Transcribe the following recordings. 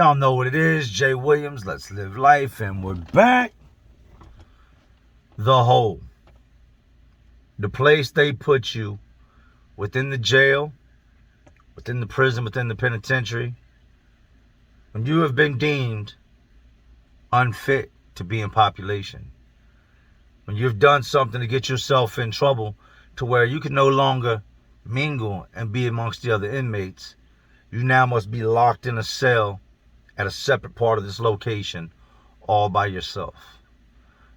Y'all know what it is. Jay Williams, Let's Live Life, and we're back. The hole. The place they put you within the jail, within the prison, within the penitentiary, when you have been deemed unfit to be in population. When you've done something to get yourself in trouble to where you can no longer mingle and be amongst the other inmates, you now must be locked in a cell at a separate part of this location all by yourself.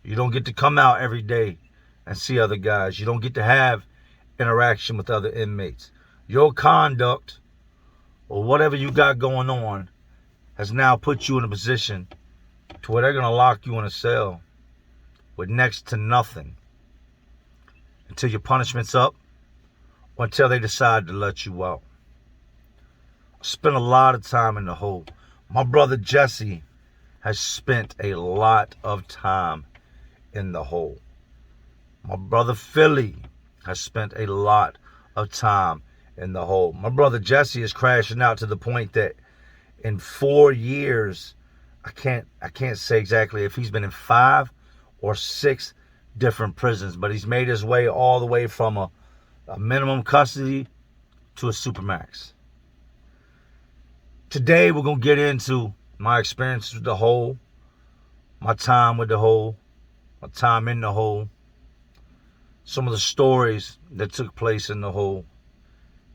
You don't get to come out every day and see other guys. You don't get to have interaction with other inmates. Your conduct or whatever you got going on has now put you in a position to where they're going to lock you in a cell with next to nothing until your punishment's up or until they decide to let you out. I spent a lot of time in the hole. My brother Jesse has spent a lot of time in the hole. My brother Philly has spent a lot of time in the hole. My brother Jesse is crashing out to the point that in 4 years, I can't say exactly if he's been in 5 or 6 different prisons, but he's made his way all the way from a minimum custody to a supermax. Today, we're going to get into my experiences with the hole, my time with the hole, my time in the hole, some of the stories that took place in the hole,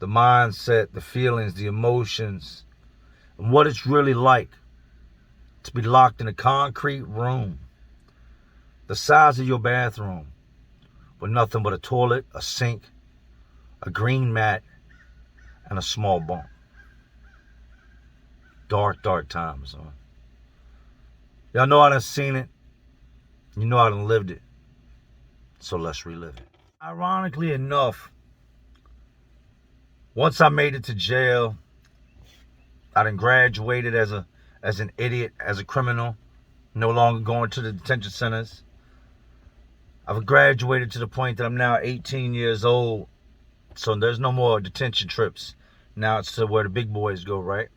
the mindset, the feelings, the emotions, and what it's really like to be locked in a concrete room, the size of your bathroom, with nothing but a toilet, a sink, a green mat, and a small bunk. Dark, dark times, huh? Y'all know I done seen it. You know I done lived it. So let's relive it. Ironically enough, once I made it to jail, I done graduated as an idiot, as a criminal, no longer going to the detention centers. I've graduated to the point that I'm now 18 years old, so there's no more detention trips. Now it's to where the big boys go, right?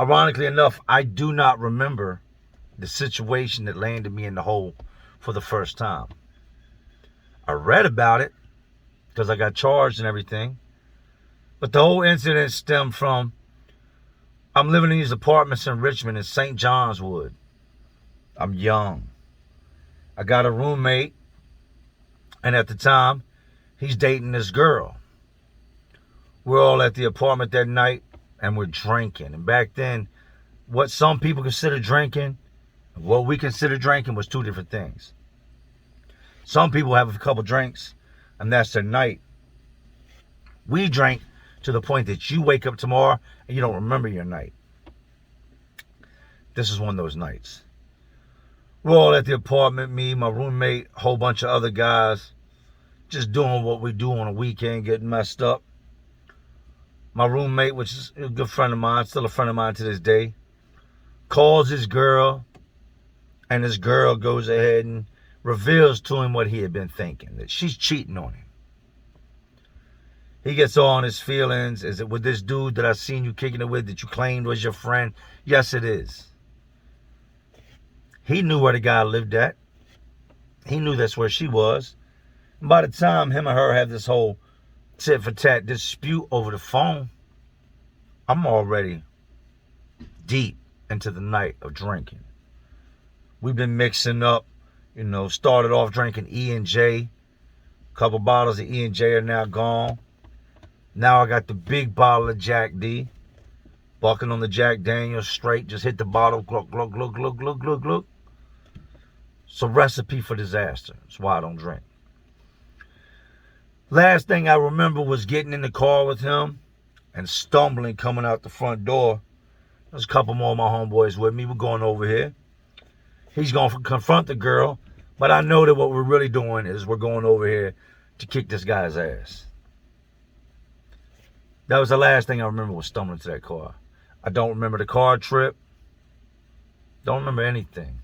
Ironically enough, I do not remember the situation that landed me in the hole for the first time. I read about it because I got charged and everything. But the whole incident stemmed from, I'm living in these apartments in Richmond in St. John's Wood. I'm young. I got a roommate, and at the time, he's dating this girl. We're all at the apartment that night, and we're drinking. And back then, what some people consider drinking, and what we consider drinking was 2 different things. Some people have a couple drinks, and that's their night. We drank to the point that you wake up tomorrow and you don't remember your night. This is one of those nights. We're all at the apartment, me, my roommate, a whole bunch of other guys, just doing what we do on a weekend, getting messed up. My roommate, which is a good friend of mine, still a friend of mine to this day, calls his girl, and his girl goes ahead and reveals to him what he had been thinking, that she's cheating on him. He gets all on his feelings. Is it with this dude that I seen you kicking it with that you claimed was your friend? Yes, it is. He knew where the guy lived at. He knew that's where she was. And by the time him and her have this whole tit for tat dispute over the phone, I'm already deep into the night of drinking. We've been mixing up, started off drinking E&J. A couple bottles of E&J are now gone. Now I got the big bottle of Jack D. Bucking on the Jack Daniels straight. Just hit the bottle. Glug, glug, glug, glug, glug, glug, glug. It's a recipe for disaster. That's why I don't drink. Last thing I remember was getting in the car with him and stumbling coming out the front door. There's a couple more of my homeboys with me. We're going over here. He's going to confront the girl. But I know that what we're really doing is we're going over here to kick this guy's ass. That was the last thing I remember was stumbling to that car. I don't remember the car trip. Don't remember anything.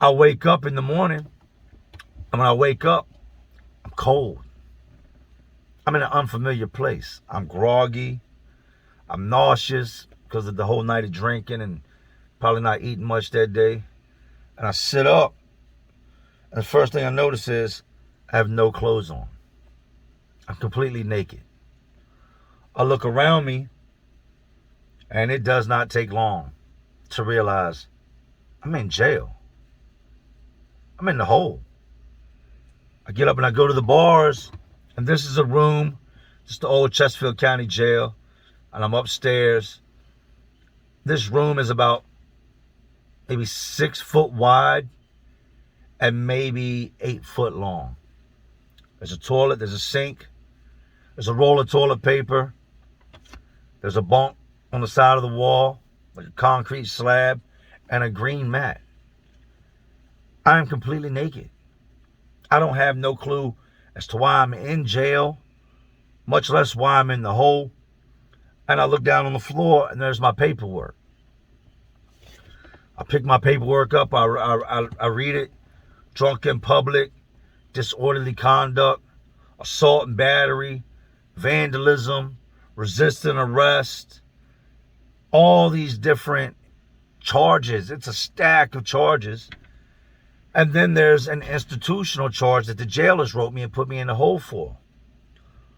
I wake up in the morning. And when I wake up, I'm cold. I'm in an unfamiliar place. I'm groggy. I'm nauseous. because of the whole night of drinking and probably not eating much that day. And I sit up, and the first thing I notice is I have no clothes on. I'm completely naked. I look around me, and it does not take long to realize I'm in jail. I'm in the hole. I get up and I go to the bars, and this is a room, just the old Chesterfield County Jail, and I'm upstairs. This room is about maybe 6 foot wide and maybe 8 foot long. There's a toilet, there's a sink, there's a roll of toilet paper, there's a bunk on the side of the wall, like a concrete slab, and a green mat. I am completely naked. I don't have no clue as to why I'm in jail, much less why I'm in the hole. And I look down on the floor, and there's my paperwork. I pick my paperwork up, I read it. Drunk in public, disorderly conduct, assault and battery, vandalism, resisting arrest, all these different charges. It's a stack of charges. And then there's an institutional charge that the jailers wrote me and put me in the hole for.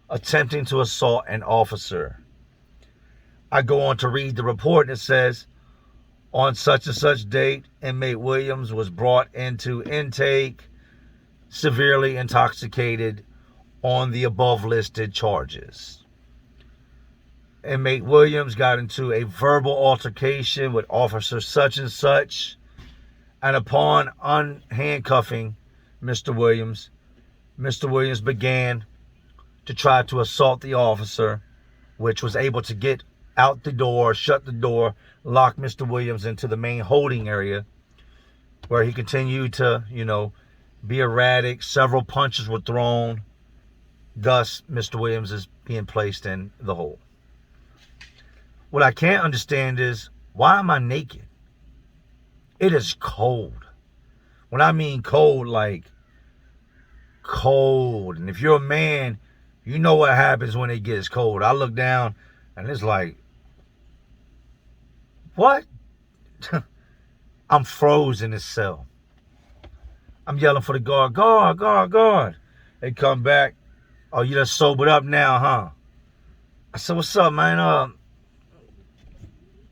Attempting to assault an officer. I go on to read the report, and it says, on such and such date, inmate Williams was brought into intake, severely intoxicated on the above listed charges. Inmate Williams got into a verbal altercation with officer such and such, and upon unhandcuffing Mr. Williams began to try to assault the officer, which was able to get out the door, shut the door, lock Mr. Williams into the main holding area, where he continued to, be erratic. Several punches were thrown. Thus, Mr. Williams is being placed in the hole. What I can't understand is, why am I naked? It is cold. When I mean cold, like cold. And if you're a man, you know what happens when it gets cold. I look down, and it's like, what? I'm frozen in this cell. I'm yelling for the guard, guard. They come back. Oh, you done sobered up now, huh? I said, what's up, man?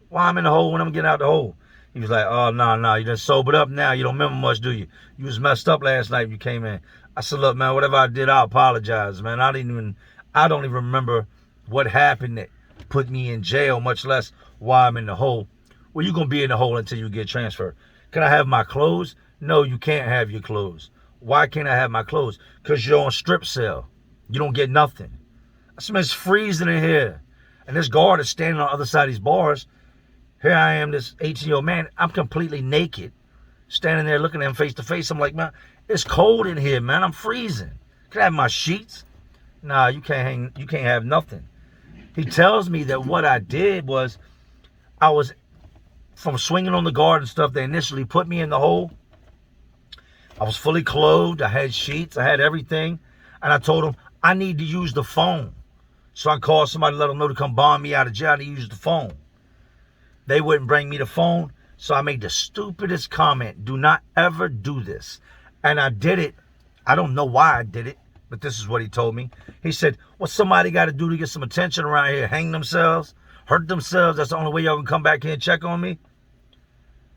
Why I'm in the hole when I'm getting out the hole? He was like, oh, no, you done sobered up now. You don't remember much, do you? You was messed up last night when you came in. I said, look, man, whatever I did, I apologize, man. I don't even remember what happened that put me in jail, much less why I'm in the hole. Well, you're going to be in the hole until you get transferred. Can I have my clothes? No, you can't have your clothes. Why can't I have my clothes? Because you're on strip cell. You don't get nothing. I said, man, it's freezing in here. And this guard is standing on the other side of these bars. Here I am, this 18-year-old man. I'm completely naked, standing there looking at him face to face. I'm like, man, it's cold in here, man. I'm freezing. Can I have my sheets? Nah, you can't have nothing. He tells me that what I did was, I was from swinging on the guard and stuff. They initially put me in the hole. I was fully clothed. I had sheets. I had everything. And I told them, I need to use the phone. So I called somebody to let them know to come bomb me out of jail to use the phone. They wouldn't bring me the phone. So I made the stupidest comment. Do not ever do this. And I did it. I don't know why I did it, but this is what he told me. He said, what somebody got to do to get some attention around here? Hang themselves? Hurt themselves? That's the only way y'all can come back here and check on me?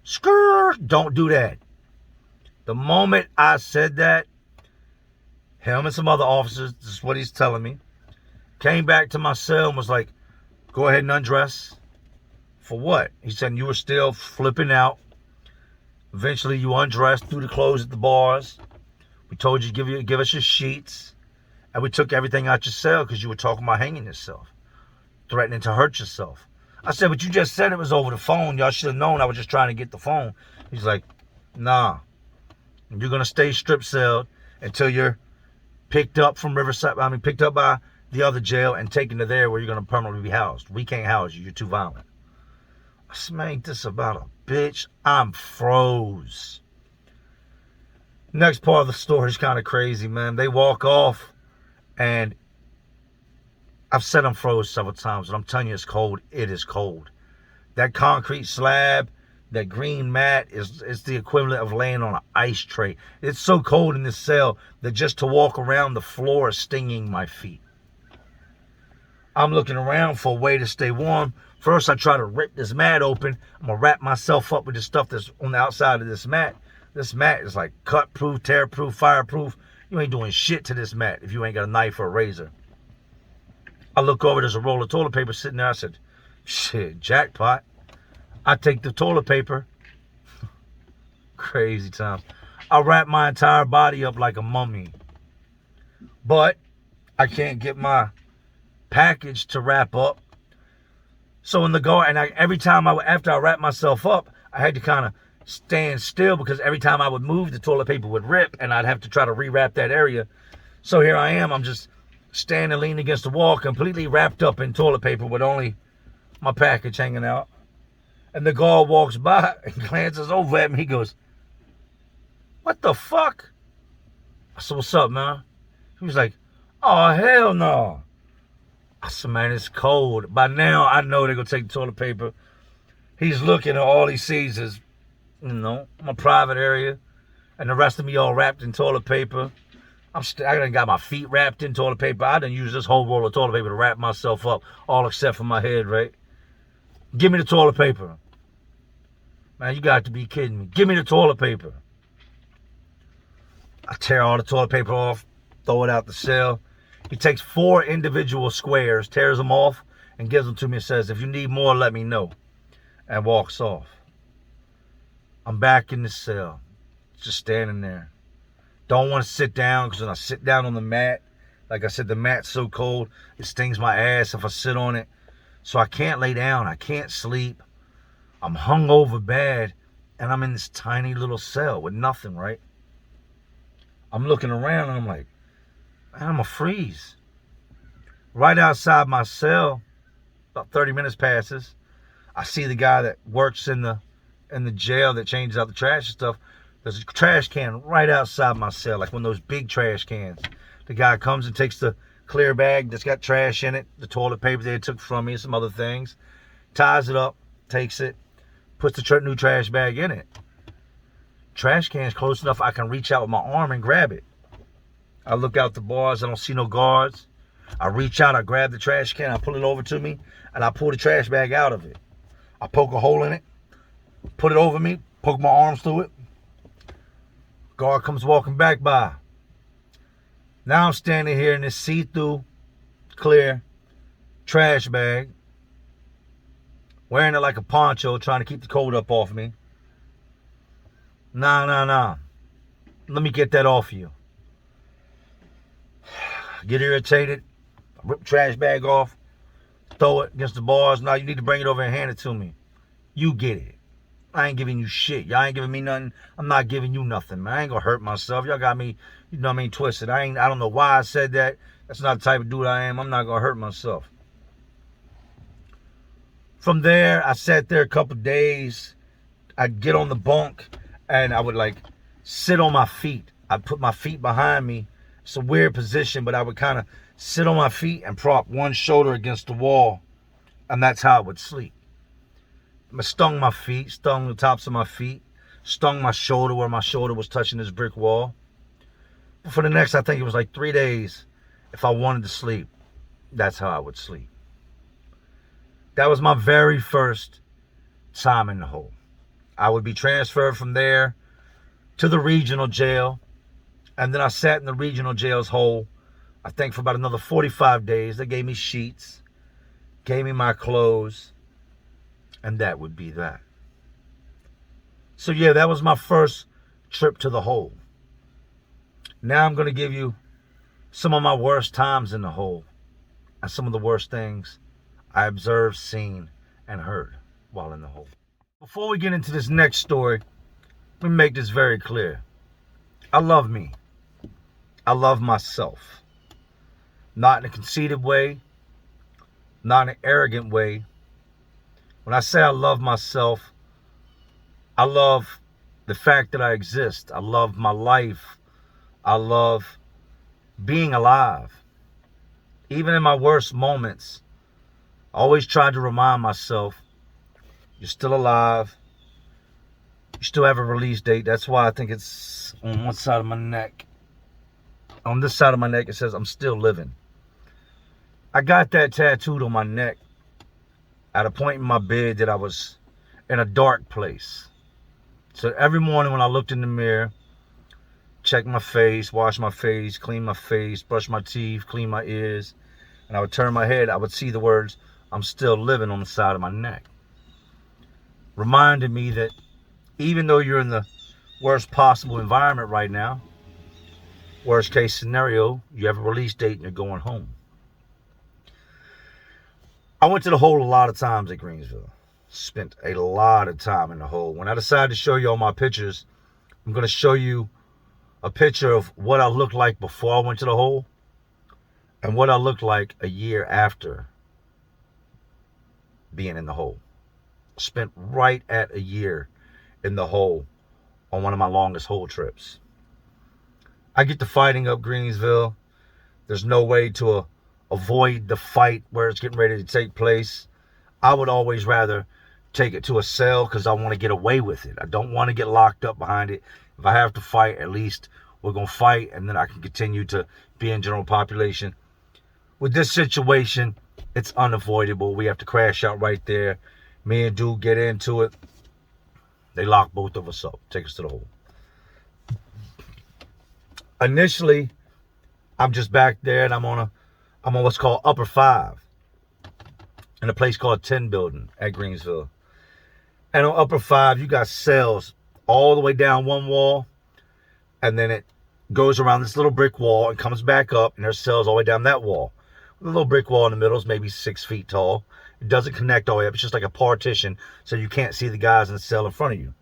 Skirt! Don't do that. The moment I said that, him and some other officers, this is what he's telling me, came back to my cell and was like, go ahead and undress. For what? He said, you were still flipping out. Eventually, you undressed, threw the clothes at the bars. We told you to give us your sheets. And we took everything out your cell because you were talking about hanging yourself, threatening to hurt yourself. I said, but you just said it was over the phone. Y'all should have known I was just trying to get the phone. He's like, nah. You're going to stay strip-celled until you're picked up by the other jail and taken to there where you're going to permanently be housed. We can't house you. You're too violent. I said, man, ain't this about a bitch? I'm froze. Next part of the story is kind of crazy, man. They walk off, and I've said I'm froze several times, but I'm telling you it's cold. It is cold. That concrete slab, that green mat is the equivalent of laying on an ice tray. It's so cold in this cell that just to walk around the floor is stinging my feet. I'm looking around for a way to stay warm. First, I try to rip this mat open. I'm going to wrap myself up with the stuff that's on the outside of this mat. This mat is like cut-proof, tear-proof, fireproof. You ain't doing shit to this mat if you ain't got a knife or a razor. I look over, there's a roll of toilet paper sitting there. I said, shit, jackpot. I take the toilet paper. Crazy times. I wrap my entire body up like a mummy. But I can't get my package to wrap up. So in the guard, and every time after I wrap myself up, I had to kind of stand still because every time I would move, the toilet paper would rip and I'd have to try to rewrap that area. So here I am, I'm just standing leaning against the wall, completely wrapped up in toilet paper with only my package hanging out. And the guard walks by and glances over at me. He goes, "What the fuck?" I said, "What's up, man?" He was like, "Oh, hell no." I said, "Man, it's cold." By now, I know they're going to take the toilet paper. He's looking at all he sees is, my private area. And the rest of me all wrapped in toilet paper. I done got my feet wrapped in toilet paper. I done used this whole roll of toilet paper to wrap myself up, all except for my head, right? Give me the toilet paper. Man, you got to be kidding me. Give me the toilet paper. I tear all the toilet paper off, throw it out the cell. He takes 4 individual squares, tears them off, and gives them to me and says, "If you need more, let me know," and walks off. I'm back in the cell, just standing there. Don't want to sit down because when I sit down on the mat, like I said, the mat's so cold, it stings my ass if I sit on it. So I can't lay down. I can't sleep. I'm hungover bad, and I'm in this tiny little cell with nothing, right? I'm looking around, and I'm like, man, I'm going to freeze. Right outside my cell, about 30 minutes passes, I see the guy that works in the jail that changes out the trash and stuff. There's a trash can right outside my cell, like one of those big trash cans. The guy comes and takes the clear bag that's got trash in it, the toilet paper they took from me and some other things, ties it up, takes it, puts the new trash bag in it. Trash can's close enough I can reach out with my arm and grab it. I look out the bars, I don't see no guards. I reach out, I grab the trash can, I pull it over to me, and I pull the trash bag out of it. I poke a hole in it, put it over me, poke my arms through it. Guard comes walking back by. Now I'm standing here in this see-through, clear trash bag, wearing it like a poncho, trying to keep the cold up off me. Nah. Let me get that off you. Get irritated, rip the trash bag off, throw it against the bars. Now you need to bring it over and hand it to me. You get it. I ain't giving you shit. Y'all ain't giving me nothing. I'm not giving you nothing, man. I ain't gonna hurt myself. Y'all got me, twisted. I don't know why I said that. That's not the type of dude I am. I'm not gonna hurt myself. From there, I sat there a couple days. I'd get on the bunk and I would sit on my feet. I'd put my feet behind me. It's a weird position, but I would kind of sit on my feet and prop one shoulder against the wall. And that's how I would sleep. I stung my feet, stung the tops of my feet, stung my shoulder where my shoulder was touching this brick wall. But for the next, I think it was 3 days, if I wanted to sleep, that's how I would sleep. That was my very first time in the hole. I would be transferred from there to the regional jail. And then I sat in the regional jail's hole, I think for about another 45 days. They gave me sheets, gave me my clothes, and that would be that. So yeah, that was my first trip to the hole. Now I'm going to give you some of my worst times in the hole and some of the worst things I observed, seen, and heard while in the hole. Before we get into this next story, let me make this very clear. I love me. I love myself. Not in a conceited way, not in an arrogant way. When I say I love myself, I love the fact that I exist. I love my life. I love being alive. Even in my worst moments, I always try to remind myself You're still alive. You still have a release date. That's why I think it's on one side of my neck. On this side of my neck, it says, I'm still living. I got that tattooed on my neck at a point in my bed that I was in a dark place. So every morning when I looked in the mirror, check my face, wash my face, clean my face, brush my teeth, clean my ears, and I would turn my head, I would see the words, I'm still living, on the side of my neck. Reminded me that even though you're in the worst possible environment right now, worst case scenario, you have a release date and you're going home. I went to the hole a lot of times at Greensville. Spent a lot of time in the hole. When I decided to show you all my pictures, I'm going to show you a picture of what I looked like before I went to the hole and what I looked like a year after being in the hole. Spent right at a year in the hole on one of my longest hole trips. I get to fighting up Greensville. There's no way to avoid the fight where it's getting ready to take place. I would always rather take it to a cell because I want to get away with it. I don't want to get locked up behind it. If I have to fight, at least we're going to fight, and then I can continue to be in general population. With this situation, it's unavoidable. We have to crash out right there. Me and dude get into it. They lock both of us up, take us to the hole. Initially, I'm just back there, and I'm on what's called Upper 5 in a place called 10 Building at Greensville. And on Upper 5, you got cells all the way down one wall, and then it goes around this little brick wall and comes back up, and there's cells all the way down that wall. The little brick wall in the middle is maybe 6 feet tall. It doesn't connect all the way up. It's just like a partition, so you can't see the guys in the cell in front of you.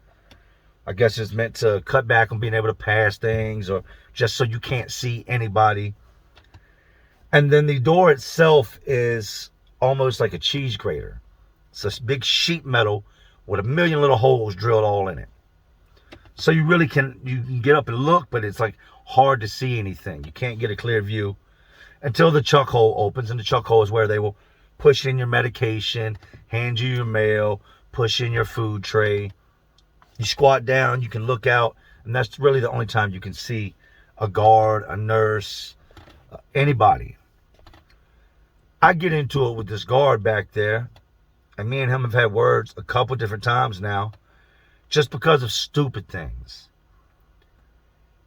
I guess it's meant to cut back on being able to pass things, or just so you can't see anybody. And then the door itself is almost like a cheese grater. It's this big sheet metal with a million little holes drilled all in it. So you can get up and look, but it's like hard to see anything. You can't get a clear view until the chuck hole opens, and the chuck hole is where they will push in your medication, hand you your mail, push in your food tray. You squat down, you can look out, and that's really the only time you can see a guard, a nurse, anybody. I get into it with this guard back there, and me and him have had words a couple different times now, just because of stupid things.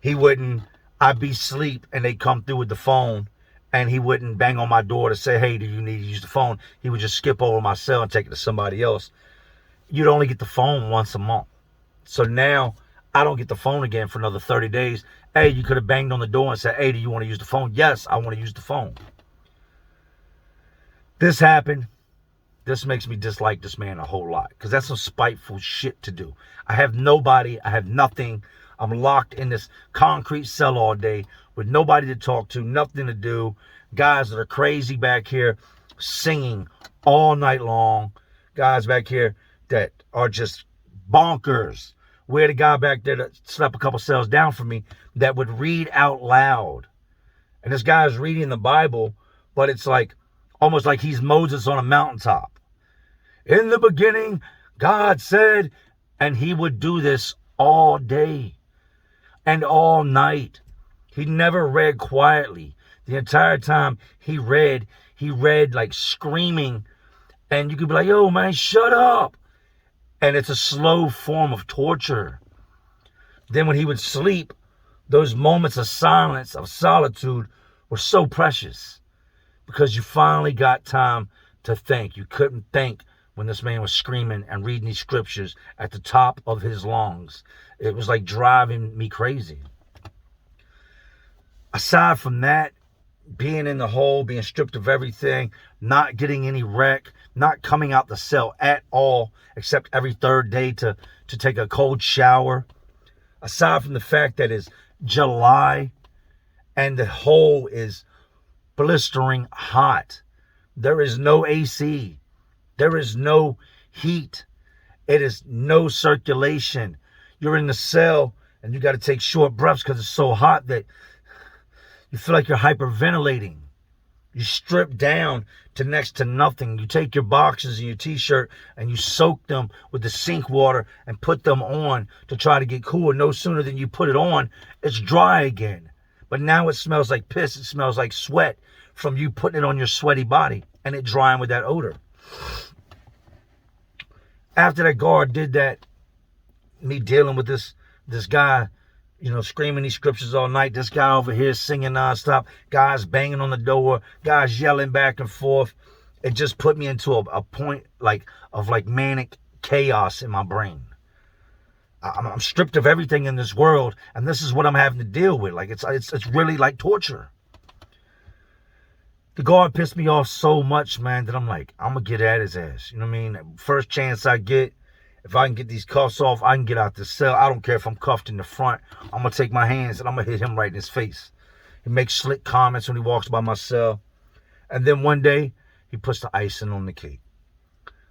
I'd be asleep, and they'd come through with the phone, and he wouldn't bang on my door to say, hey, do you need to use the phone? He would just skip over my cell and take it to somebody else. You'd only get the phone once a month. So now I don't get the phone again for another 30 days. Hey, you could have banged on the door and said, hey, do you want to use the phone? Yes, I want to use the phone. This happened. This makes me dislike this man a whole lot, because that's some spiteful shit to do. I have nobody. I have nothing. I'm locked in this concrete cell all day with nobody to talk to, nothing to do. Guys that are crazy back here singing all night long. Guys back here that are just bonkers. We had a guy back there that slept a couple cells down from me that would read out loud. And this guy is reading the Bible, but it's like almost like he's Moses on a mountaintop. In the beginning, God said, and he would do this all day and all night. He never read quietly. The entire time he read like screaming, and you could be like, yo, man, shut up. And it's a slow form of torture. Then when he would sleep, those moments of silence, of solitude, were so precious, because you finally got time to think. You couldn't think when this man was screaming and reading these scriptures at the top of his lungs. It was like driving me crazy. Aside from that, being in the hole, being stripped of everything, not getting any rec, not coming out the cell at all, except every third day to take a cold shower. Aside from the fact that it's July and the hole is blistering hot. There is no AC. There is no heat. It is no circulation. You're in the cell and you got to take short breaths because it's so hot that you feel like you're hyperventilating. You strip down to next to nothing. You take your boxers and your t-shirt and you soak them with the sink water and put them on to try to get cool. No sooner than you put it on, it's dry again. But now it smells like piss. It smells like sweat from you putting it on your sweaty body and it drying with that odor. After that guard did that, me dealing with this guy, screaming these scriptures all night. This guy over here singing nonstop. Guys banging on the door. Guys yelling back and forth. It just put me into a point of manic chaos in my brain. I'm stripped of everything in this world, and this is what I'm having to deal with. It's really like torture. The guard pissed me off so much, man, that I'm like, I'm gonna get at his ass. You know what I mean? First chance I get. If I can get these cuffs off, I can get out the cell. I don't care if I'm cuffed in the front. I'm going to take my hands and I'm going to hit him right in his face. He makes slick comments when he walks by my cell. And then one day, he puts the icing on the cake.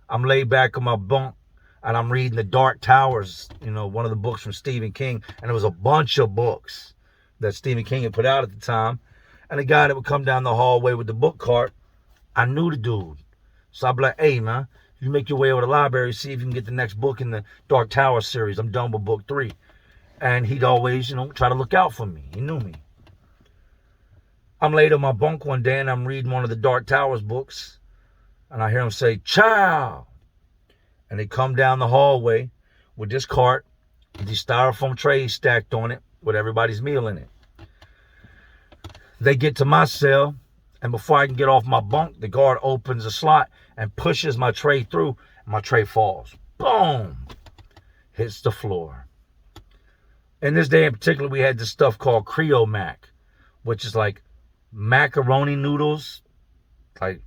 I'm laid back on my bunk and I'm reading The Dark Towers, one of the books from Stephen King. And there was a bunch of books that Stephen King had put out at the time. And the guy that would come down the hallway with the book cart, I knew the dude. So I'd be like, hey, man. You make your way over to the library, see if you can get the next book in the Dark Tower series. I'm done with book 3. And he'd always, try to look out for me. He knew me. I'm laid on my bunk one day and I'm reading one of the Dark Towers books. And I hear him say, "Chow." And they come down the hallway with this cart, with these styrofoam trays stacked on it, with everybody's meal in it. They get to my cell. And before I can get off my bunk, the guard opens a slot and pushes my tray through. And my tray falls. Boom! Hits the floor. In this day in particular, we had this stuff called Creole Mac, which is like macaroni noodles, like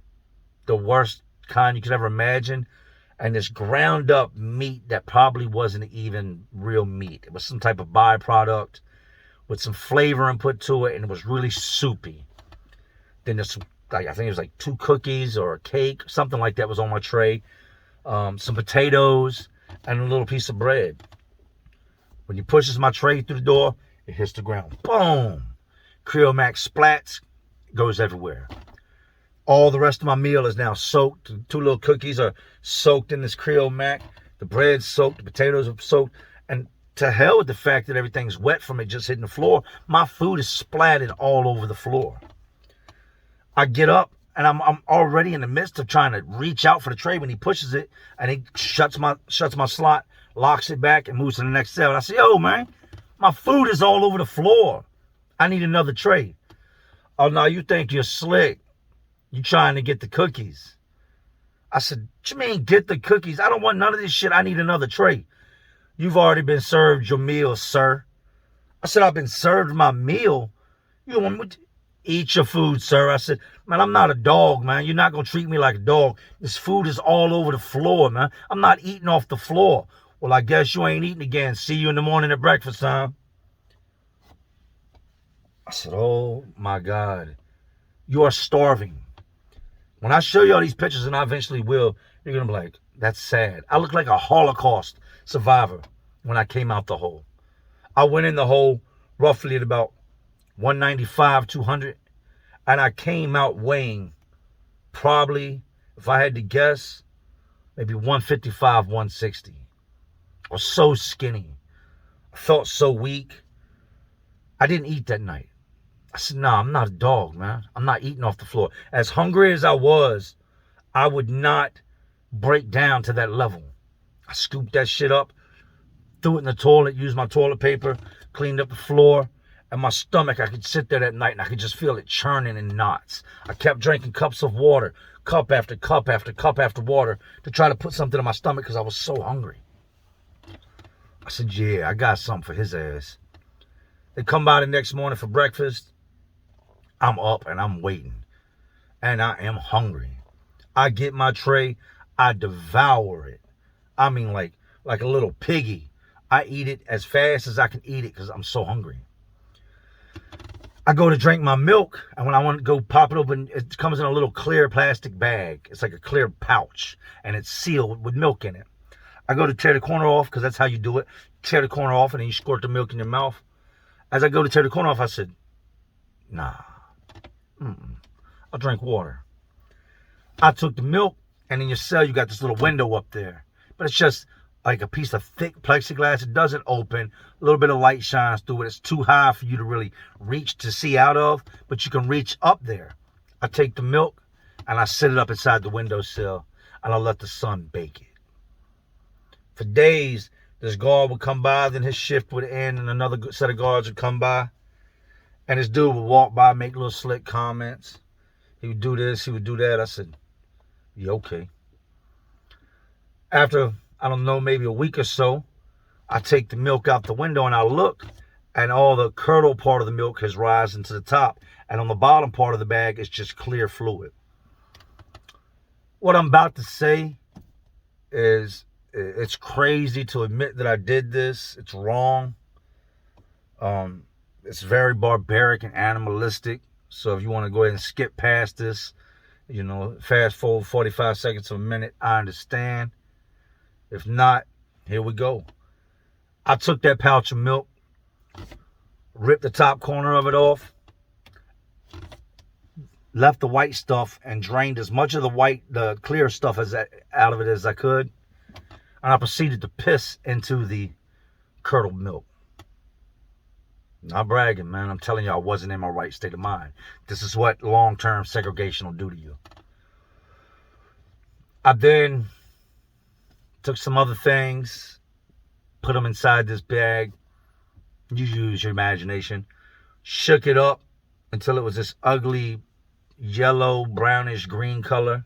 the worst kind you could ever imagine. And this ground up meat that probably wasn't even real meat. It was some type of byproduct with some flavoring put to it, and it was really soupy. Then there's I think it was like 2 cookies or a cake, something like that was on my tray. Some potatoes and a little piece of bread. When he pushes my tray through the door, it hits the ground. Boom! Creole Mac splats, goes everywhere. All the rest of my meal is now soaked. 2 little cookies are soaked in this Creole Mac. The bread's soaked, the potatoes are soaked. And to hell with the fact that everything's wet from it just hitting the floor. My food is splattered all over the floor. I get up and I'm already in the midst of trying to reach out for the tray when he pushes it and he shuts my slot, locks it back and moves to the next cell. And I say, "Yo, man, my food is all over the floor. I need another tray." "Oh, no, you think you're slick. You trying to get the cookies." I said, "What you mean get the cookies? I don't want none of this shit. I need another tray." "You've already been served your meal, sir." I said, "I've been served my meal? You want me to eat your food, sir?" I said, "Man, I'm not a dog, man. You're not going to treat me like a dog. This food is all over the floor, man. I'm not eating off the floor." "Well, I guess you ain't eating again. See you in the morning at breakfast time." I said, "Oh, my God. You are starving." When I show you all these pictures, and I eventually will, you're going to be like, that's sad. I look like a Holocaust survivor when I came out the hole. I went in the hole roughly at about 195, 200, and I came out weighing probably, if I had to guess, maybe 155, 160. I was so skinny. I felt so weak. I didn't eat that night. I said, "Nah, I'm not a dog, man. I'm not eating off the floor." As hungry as I was, I would not break down to that level. I scooped that shit up, threw it in the toilet, used my toilet paper, cleaned up the floor. And my stomach, I could sit there that night and I could just feel it churning in knots. I kept drinking cups of water, cup after cup after cup after water, to try to put something in my stomach because I was so hungry. I said, "Yeah, I got something for his ass." They come by the next morning for breakfast. I'm up and I'm waiting. And I am hungry. I get my tray. I devour it. I mean, like a little piggy. I eat it as fast as I can eat it because I'm so hungry. I go to drink my milk, and when I want to go pop it open, it comes in a little clear plastic bag. It's like a clear pouch, and it's sealed with milk in it. I go to tear the corner off, because that's how you do it. Tear the corner off, and then you squirt the milk in your mouth. As I go to tear the corner off, I said, "Nah. I I'll drink water. I took the milk, and in your cell, you got this little window up there. But it's just like a piece of thick plexiglass. It doesn't open. A little bit of light shines through it. It's too high for you to really reach to see out of, but you can reach up there. I take the milk, and I sit it up inside the windowsill, and I let the sun bake it. For days, this guard would come by, then his shift would end, and another set of guards would come by. And this dude would walk by, make little slick comments. He would do this, he would do that. I said, yeah, okay. After, I don't know, maybe a week or so, I take the milk out the window and I look, and all the curdle part of the milk has risen to the top. And on the bottom part of the bag is just clear fluid. What I'm about to say is, it's crazy to admit that I did this. It's wrong. It's very barbaric and animalistic. So if you want to go ahead and skip past this, fast forward 45 seconds to a minute, I understand. If not, here we go. I took that pouch of milk, ripped the top corner of it off, left the white stuff, and drained as much of the clear stuff out of it as I could. And I proceeded to piss into the curdled milk. Not bragging, man. I'm telling you, I wasn't in my right state of mind. This is what long-term segregation will do to you. I then took some other things, put them inside this bag. You use your imagination. Shook it up until it was this ugly yellow, brownish, green color.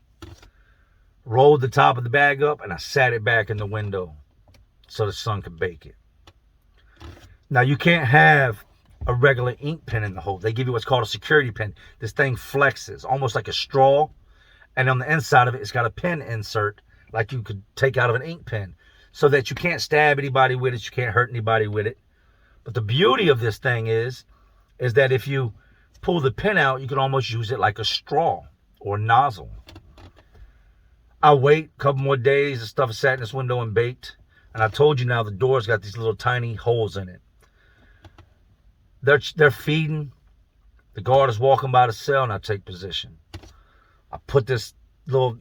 Rolled the top of the bag up, and I sat it back in the window so the sun could bake it. Now, you can't have a regular ink pen in the hole. They give you what's called a security pen. This thing flexes, almost like a straw. And on the inside of it, it's got a pen insert, like you could take out of an ink pen, so that you can't stab anybody with it. You can't hurt anybody with it. But the beauty of this thing is that if you pull the pen out, you can almost use it like a straw or a nozzle. I wait a couple more days. The stuff is sat in this window and baked. And I told you now the door's got these little tiny holes in it. They're feeding. The guard is walking by the cell, and I take position. I put this little,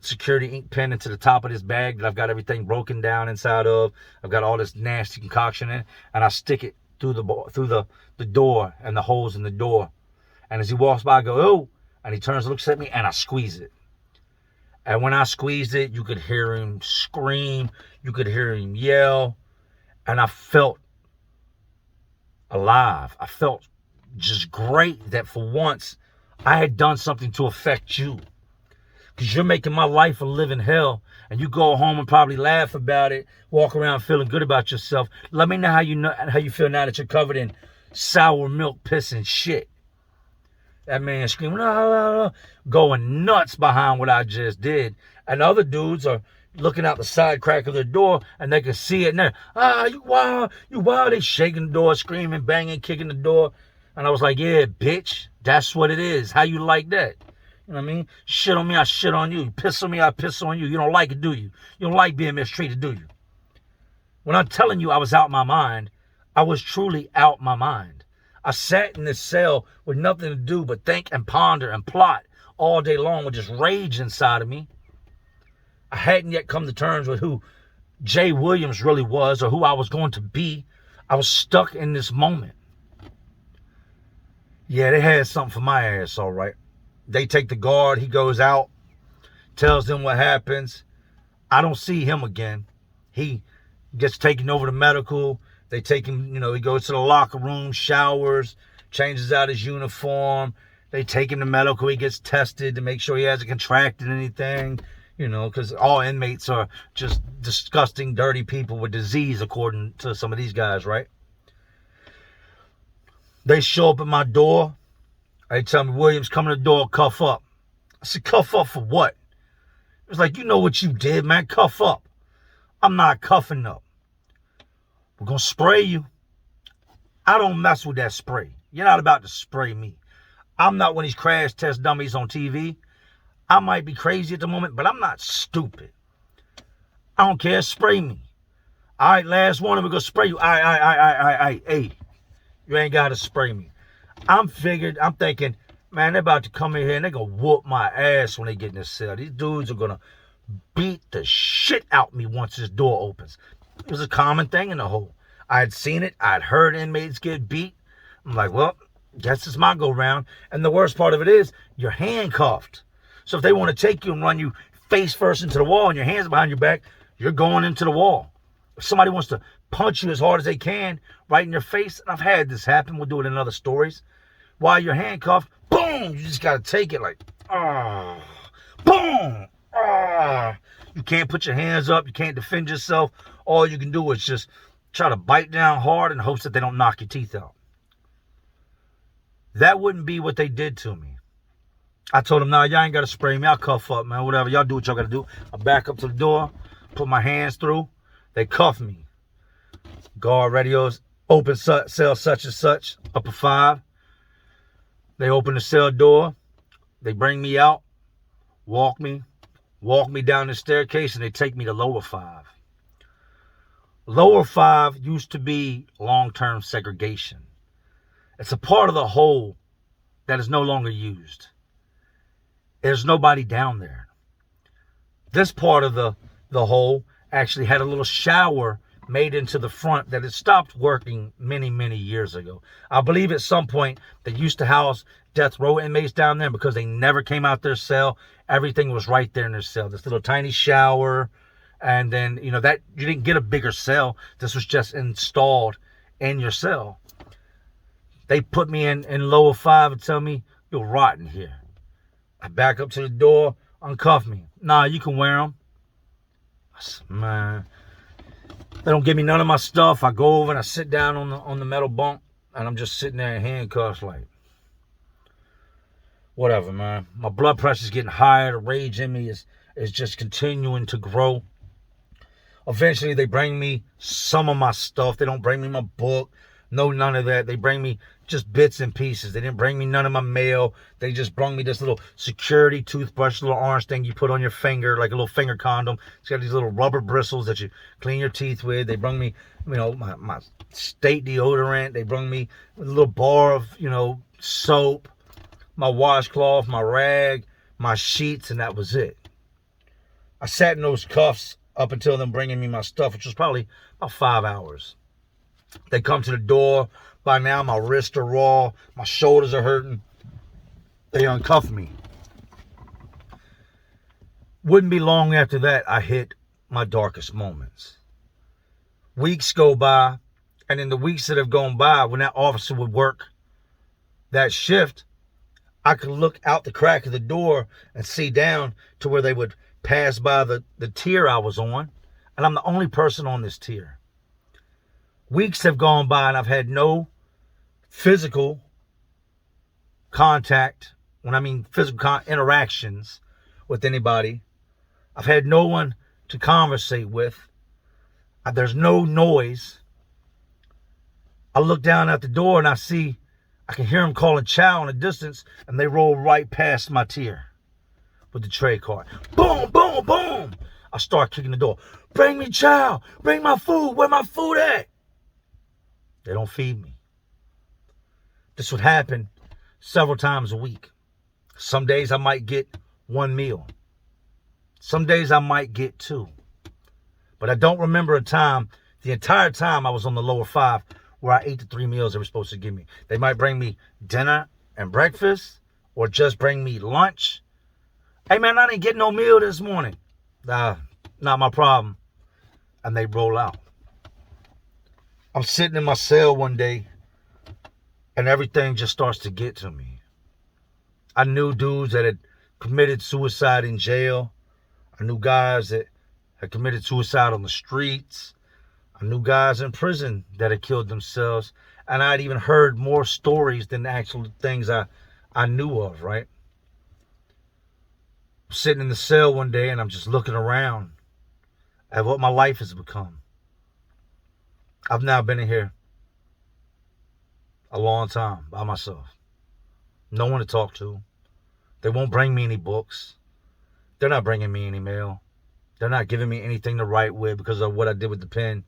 security ink pen into the top of this bag that I've got everything broken down inside of. I've got all this nasty concoction in it, and I stick it through the door and the holes in the door. And as he walks by, I go, oh, and he turns and looks at me, and I squeeze it. And when I squeezed it, you could hear him scream, you could hear him yell, and I felt alive. I felt just great that for once I had done something to affect you. Because you're making my life a living hell, and you go home and probably laugh about it, walk around feeling good about yourself. Let me know how you feel now that you're covered in sour milk, piss, and shit. That man screaming, no, going nuts behind what I just did. And other dudes are looking out the side crack of their door, and they can see it. And they're, you wild. They shaking the door, screaming, banging, kicking the door. And I was like, yeah, bitch, that's what it is. How you like that? You know what I mean? Shit on me, I shit on you. You piss on me, I piss on you. You don't like it, do you? You don't like being mistreated, do you? When I'm telling you I was out my mind, I was truly out my mind. I sat in this cell with nothing to do but think and ponder and plot all day long with just rage inside of me. I hadn't yet come to terms with who Jay Williams really was or who I was going to be. I was stuck in this moment. Yeah, they had something for my ass, all right. They take the guard. He goes out, tells them what happens. I don't see him again. He gets taken over to medical. They take him, he goes to the locker room, showers, changes out his uniform. They take him to medical. He gets tested to make sure he hasn't contracted anything, because all inmates are just disgusting, dirty people with disease, according to some of these guys, right? They show up at my door. They tell me, Williams, come to the door, cuff up. I said, cuff up for what? It was like, you know what you did, man. Cuff up. I'm not cuffing up. We're going to spray you. I don't mess with that spray. You're not about to spray me. I'm not one of these crash test dummies on TV. I might be crazy at the moment, but I'm not stupid. I don't care. Spray me. All right, last one, we're going to spray you. Hey, you ain't got to spray me. I'm thinking, Man, they're about to come in here and they're going to whoop my ass when they get in this cell. These dudes are going to beat the shit out me once this door opens. It was a common thing in the hole. I had seen it. I had heard inmates get beat. I'm like, well, guess it's my go-round. And the worst part of it is you're handcuffed. So if they want to take you and run you face first into the wall and your hands behind your back, you're going into the wall. If somebody wants to punch you as hard as they can right in your face, and I've had this happen. We'll do it in other stories. While you're handcuffed, boom, you just got to take it like, ah, boom, ah. You can't put your hands up. You can't defend yourself. All you can do is just try to bite down hard in hopes that they don't knock your teeth out. That wouldn't be what they did to me. I told them, nah, y'all ain't got to spray me. I'll cuff up, man. Whatever. Y'all do what y'all got to do. I back up to the door, put my hands through. They cuff me. Guard radios, open cell such and such, upper 5. They open the cell door. They bring me out, walk me down the staircase, and they take me to lower 5. Lower 5 used to be long-term segregation. It's a part of the hole that is no longer used. There's nobody down there. This part of the hole actually had a little shower made into the front that had stopped working many, many years ago. I believe at some point they used to house death row inmates down there because they never came out their cell. Everything was right there in their cell. This little tiny shower. And then, that you didn't get a bigger cell. This was just installed in your cell. They put me in lower 5 and tell me, you'll rot in here. I back up to the door, uncuff me. Nah, you can wear them. I said, man, they don't give me none of my stuff. I go over and I sit down on the metal bunk, and I'm just sitting there in handcuffs like, whatever, man. My blood pressure's getting higher. The rage in me is just continuing to grow. Eventually, they bring me some of my stuff. They don't bring me my book. No, none of that. They bring me just bits and pieces. They didn't bring me none of my mail. They just brought me this little security toothbrush, little orange thing you put on your finger, like a little finger condom. It's got these little rubber bristles that you clean your teeth with. They bring me, my state deodorant. They bring me a little bar of, soap, my washcloth, my rag, my sheets, and that was it. I sat in those cuffs up until them bringing me my stuff, which was probably about 5 hours. They come to the door. By now, my wrists are raw. My shoulders are hurting. They uncuff me. Wouldn't be long after that, I hit my darkest moments. Weeks go by, and in the weeks that have gone by, when that officer would work that shift, I could look out the crack of the door and see down to where they would pass by the tier I was on, and I'm the only person on this tier. Weeks have gone by and I've had no physical contact. When I mean physical interactions with anybody, I've had no one to conversate with. There's no noise. I look down at the door and I can hear them calling chow in the distance, and they roll right past my tier with the tray cart. Boom, boom, boom. I start kicking the door. Bring me chow. Bring my food. Where my food at? They don't feed me. This would happen several times a week. Some days I might get 1 meal. Some days I might get 2. But I don't remember a time, the entire time I was on the lower 5, where I ate the 3 meals they were supposed to give me. They might bring me dinner and breakfast, or just bring me lunch. Hey man, I didn't get no meal this morning. Not my problem. And they roll out. I'm sitting in my cell one day, and everything just starts to get to me. I knew dudes that had committed suicide in jail. I knew guys that had committed suicide on the streets. I knew guys in prison that had killed themselves. And I'd even heard more stories than the actual things I knew of, right? I'm sitting in the cell one day, and I'm just looking around at what my life has become. I've now been in here a long time by myself. No one to talk to. They won't bring me any books. They're not bringing me any mail. They're not giving me anything to write with because of what I did with the pen.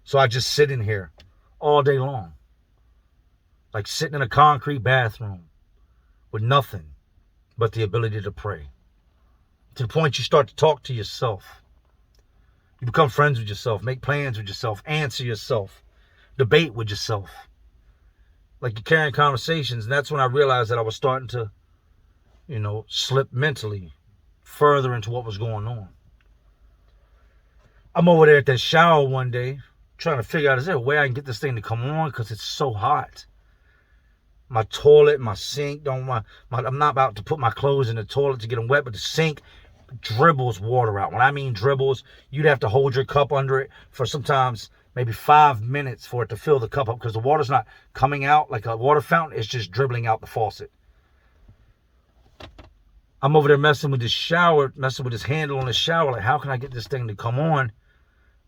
So I just sit in here all day long. Like sitting in a concrete bathroom with nothing but the ability to pray. To the point you start to talk to yourself. You become friends with yourself, make plans with yourself, answer yourself, debate with yourself. Like you're carrying conversations. And that's when I realized that I was starting to, slip mentally further into what was going on. I'm over there at that shower one day trying to figure out, is there a way I can get this thing to come on? Because it's so hot. My toilet, my sink, I'm not about to put my clothes in the toilet to get them wet, but the sink dribbles water out. When I mean dribbles, you'd have to hold your cup under it for sometimes maybe 5 minutes for it to fill the cup up, because the water's not coming out like a water fountain. It's just dribbling out the faucet. I'm over there messing with this shower, messing with this handle on the shower. Like, how can I get this thing to come on?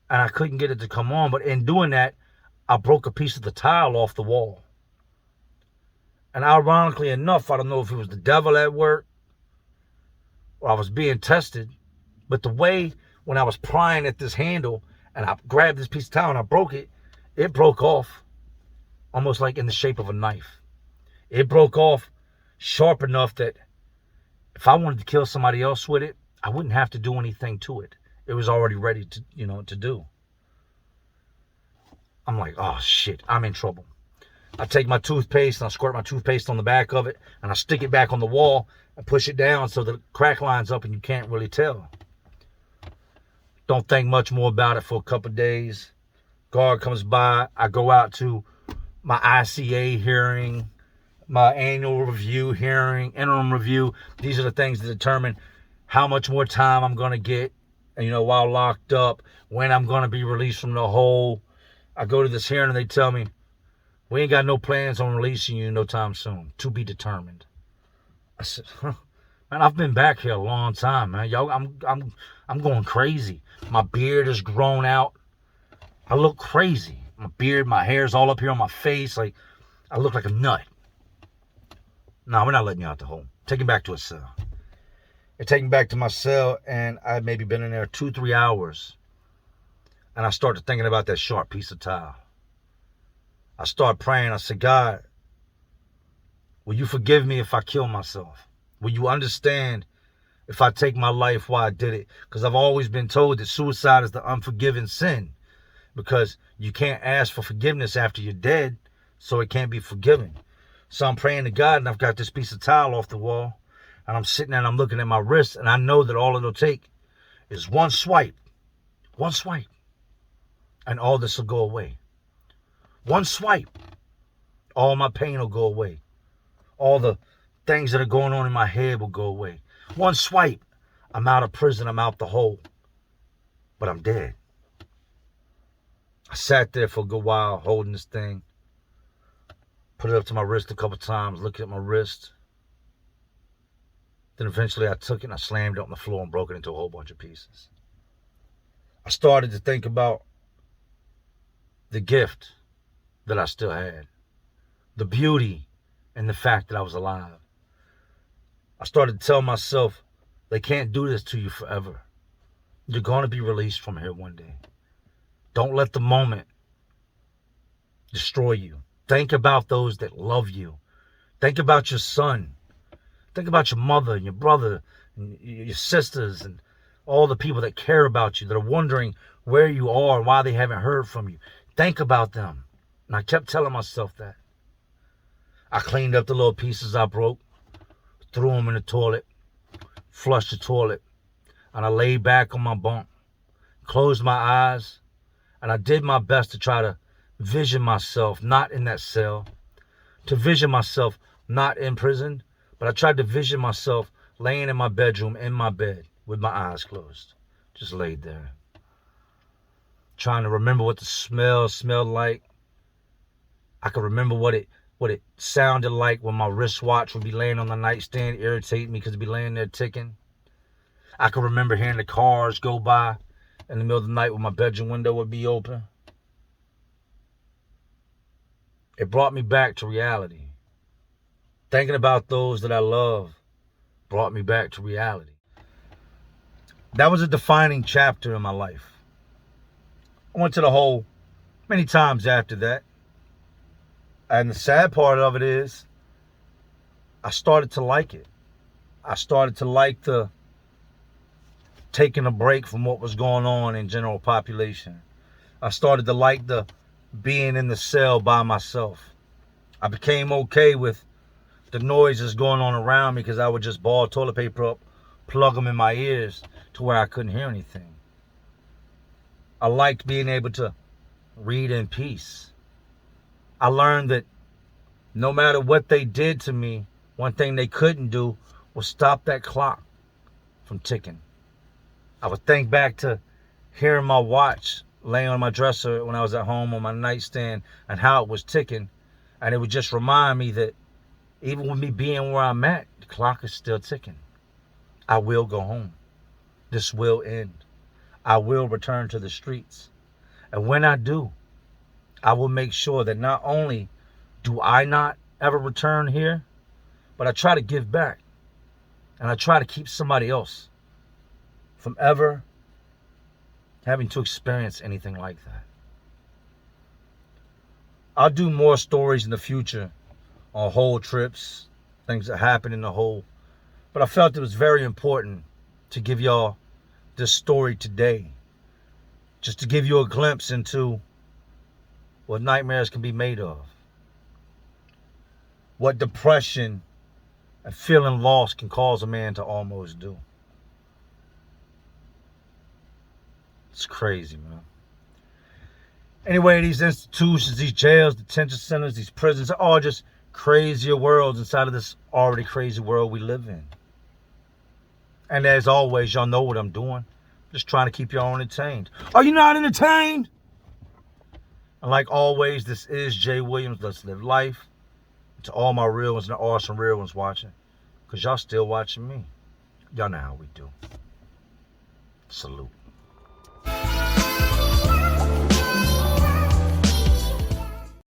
And I couldn't get it to come on. But in doing that, I broke a piece of the tile off the wall. And ironically enough, I don't know if it was the devil at work or I was being tested, but the way when I was prying at this handle and I grabbed this piece of tile and I broke it, it broke off almost like in the shape of a knife. It broke off sharp enough that if I wanted to kill somebody else with it, I wouldn't have to do anything to it. It was already ready to do. I'm like, oh shit, I'm in trouble. I take my toothpaste and I squirt my toothpaste on the back of it and I stick it back on the wall and push it down so the crack lines up and you can't really tell. Don't think much more about it for a couple of days. Guard comes by. I go out to my ICA hearing, my annual review hearing, interim review. These are the things that determine how much more time I'm going to get, while locked up, when I'm going to be released from the hole. I go to this hearing and they tell me, we ain't got no plans on releasing you no time soon. To be determined. I said, man, I've been back here a long time, man. Yo, I'm going crazy. My beard is grown out. I look crazy. My beard, my hair's all up here on my face. Like, I look like a nut. No, we're not letting you out the hole. Take him back to a cell. They take me back to my cell, and I'd maybe been in there 2-3 hours. And I started thinking about that sharp piece of tile. I started praying. I said, God, will you forgive me if I kill myself? Will you understand if I take my life while I did it? Because I've always been told that suicide is the unforgiven sin. Because you can't ask for forgiveness after you're dead, so it can't be forgiven. So I'm praying to God, and I've got this piece of tile off the wall. And I'm sitting there and I'm looking at my wrist, and I know that all it'll take is one swipe, and all this will go away. One swipe, all my pain will go away. All the things that are going on in my head will go away. One swipe, I'm out of prison, I'm out the hole. But I'm dead. I sat there for a good while holding this thing. Put it up to my wrist a couple times, looking at my wrist. Then eventually I took it and I slammed it on the floor and broke it into a whole bunch of pieces. I started to think about the gift that I still had. The beauty and the fact that I was alive. I started to tell myself, they can't do this to you forever. You're going to be released from here one day. Don't let the moment destroy you. Think about those that love you. Think about your son. Think about your mother and your brother and your sisters and all the people that care about you, that are wondering where you are and why they haven't heard from you. Think about them. And I kept telling myself that. I cleaned up the little pieces I broke, threw them in the toilet, flushed the toilet, and I laid back on my bunk, closed my eyes, and I did my best to try to vision myself not in that cell, to vision myself not in prison, but I tried to vision myself laying in my bedroom, in my bed, with my eyes closed. Just laid there. Trying to remember what the smell smelled like. I could remember what it sounded like when my wristwatch would be laying on the nightstand, irritating me because it'd be laying there ticking. I could remember hearing the cars go by in the middle of the night when my bedroom window would be open. It brought me back to reality. Thinking about those that I love brought me back to reality. That was a defining chapter in my life. I went to the hole many times after that. And the sad part of it is, I started to like it. I started to like the taking a break from what was going on in general population. I started to like the being in the cell by myself. I became okay with the noises going on around me because I would just ball toilet paper up, plug them in my ears to where I couldn't hear anything. I liked being able to read in peace. I learned that no matter what they did to me, one thing they couldn't do was stop that clock from ticking. I would think back to hearing my watch laying on my dresser when I was at home on my nightstand and how it was ticking. And it would just remind me that even with me being where I'm at, the clock is still ticking. I will go home. This will end. I will return to the streets. And when I do, I will make sure that not only do I not ever return here, but I try to give back. And I try to keep somebody else from ever having to experience anything like that. I'll do more stories in the future on whole trips, things that happen in the whole. But I felt it was very important to give y'all this story today, just to give you a glimpse into what nightmares can be made of, what depression and feeling lost can cause a man to almost do. It's crazy, man. Anyway, these institutions, these jails, detention centers, these prisons are all just crazier worlds inside of this already crazy world we live in. And as always, y'all know what I'm doing. Just trying to keep y'all entertained. Are you not entertained? And like always, this is Jay Williams. Let's live life. To all my real ones and the awesome real ones watching. Because y'all still watching me. Y'all know how we do. Salute.